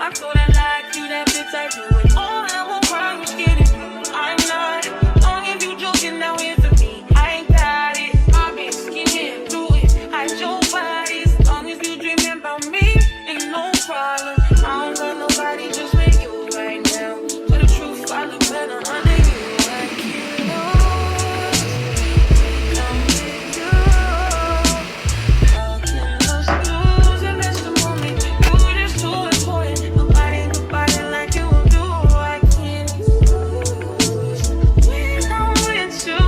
I feel that like you, that bitch, I do it all. I won't cry, you get it. I'm not it. Long if you joking, now it's for me. I ain't got it. My bitch can't do it. Hide your body. As long as you dreaming about me, ain't no problem. I don't got nobody just like you right now. But the truth, I look better under you. I can't lose. I'm with you. How can us lose and miss the moment? You just too important. Nobody like you do. I can't lose when I'm with you.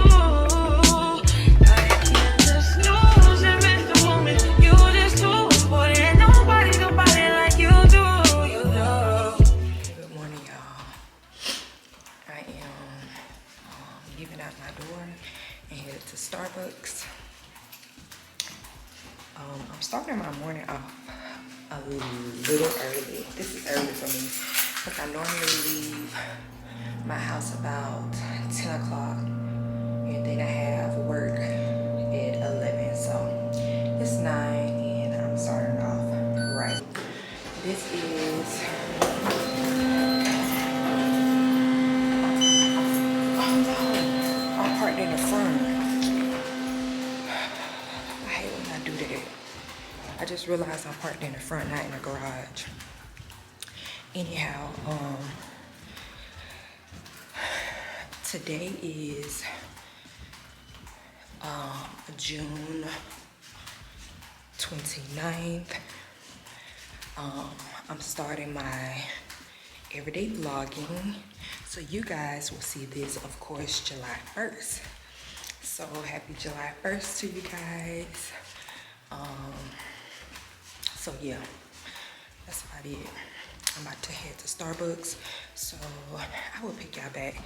I can't just lose and miss the moment. You just too important. Nobody like you do. You do. Good morning, y'all. I am leaving out my door and headed to Starbucks. I'm starting my morning off a little early. This is early for me because I normally leave my house about 10 o'clock and then I have work at 11. So it's 9 and I'm starting off right. This is I'm parked in the front. I hate when I do that. I just realized I parked in the front, not in the garage. Anyhow, today is June 29th. I'm starting my everyday vlogging. So you guys will see this, of course, July 1st. So happy July 1st to you guys. So yeah, that's about it. I'm about to head to Starbucks. So I will pick y'all back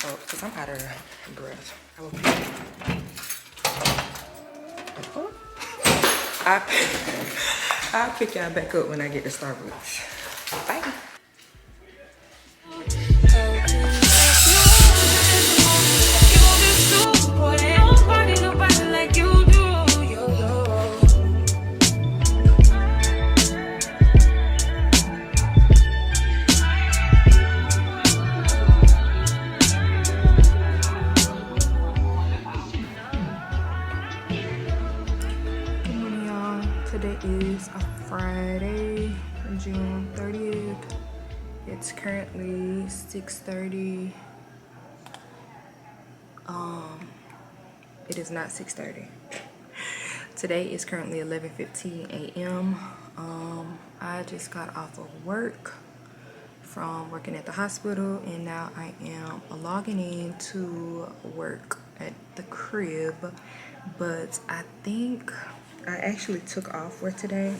up because I'm out of breath. I will I'll pick y'all back up when I get to Starbucks. Bye. Today is a Friday, June 30th. It's currently 6:30. It is not 6:30. Today is currently 11:15 a.m. I just got off of work from working at the hospital and now I am logging in to work at the crib, but I think I actually took off work today,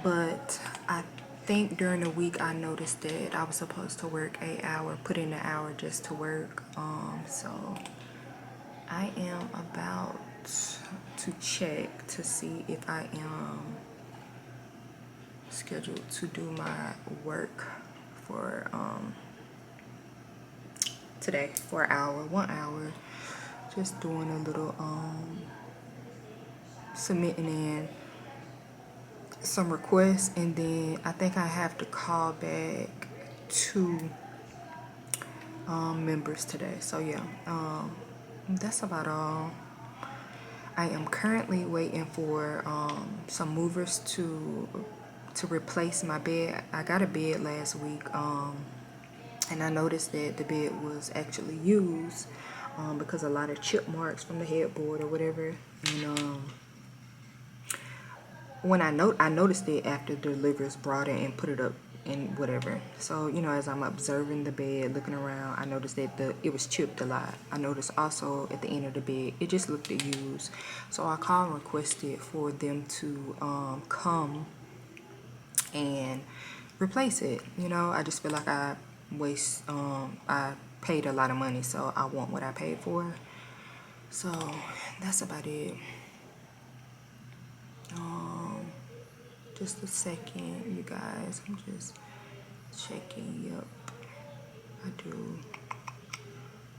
but I think during the week I noticed that I was supposed to work 8 hours, put in an hour just to work. So I am about to check to see if I am scheduled to do my work for today for an hour, 1 hour, just doing a little submitting in some requests, and then I think I have to call back 2 members today. So yeah, that's about all. I am currently waiting for some movers to replace my bed. I got a bed last week, and I noticed that the bed was actually used because a lot of chip marks from the headboard or whatever. And when I noticed it after the deliverers brought it and put it up and whatever. So, you know, as I'm observing the bed, looking around, I noticed that it was chipped a lot. I noticed also at the end of the bed, it just looked used. So I called and requested for them to come and replace it. You know, I just feel like I paid a lot of money, so I want what I paid for. So that's about it. Just a second, you guys. I'm just checking. Yep, I do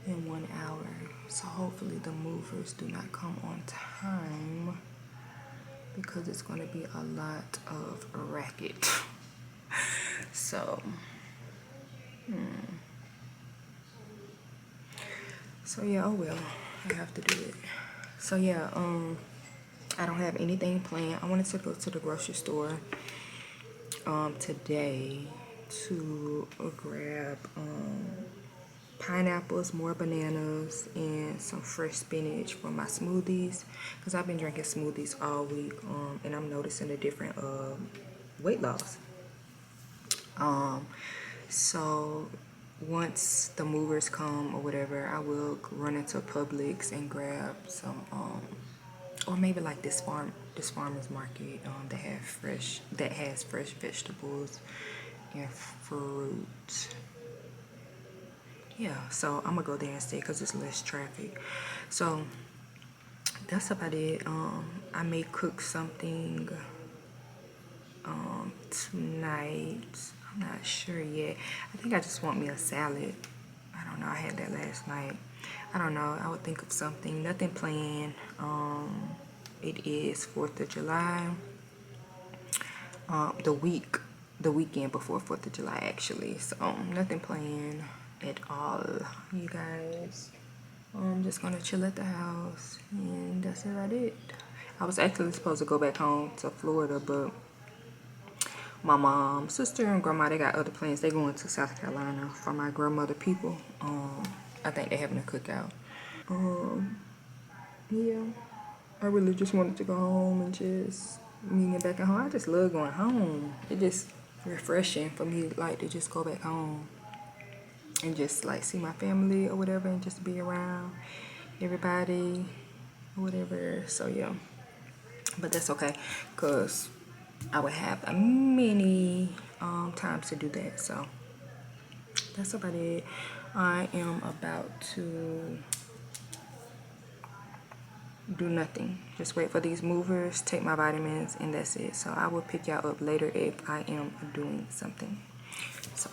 in 1 hour. So hopefully the movers do not come on time because it's going to be a lot of racket. So so yeah, oh well, I have to do it. So yeah, I don't have anything planned. I wanted to go to the grocery store today to grab pineapples, more bananas, and some fresh spinach for my smoothies, because I've been drinking smoothies all week, and I'm noticing a different weight loss. So once the movers come or whatever, I will run into Publix and grab some or maybe like this farmer's market that has fresh vegetables and fruit. Yeah, so I'm gonna go there instead because it's less traffic. So that's about it. I may cook something tonight. I'm not sure yet. I think I just want me a salad. I don't know, I had that last night. I don't know, I would think of something. Nothing planned. It is 4th of July. The weekend before 4th of July actually. So nothing planned at all, you guys. I'm just gonna chill at the house, and that's about it. I was actually supposed to go back home to Florida, but my mom, sister, and grandma, they got other plans. They going to South Carolina for my grandmother people. I think they having a cookout. Yeah, I really just wanted to go home and just get back at home. I just love going home. It just refreshing for me, like, to just go back home and just like see my family or whatever, and just be around everybody or whatever. So yeah, but that's okay, because I would have many times to do that. So that's about it. I am about to do nothing, just wait for these movers, take my vitamins, and that's it. So I will pick y'all up later if I am doing something. So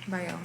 bye y'all.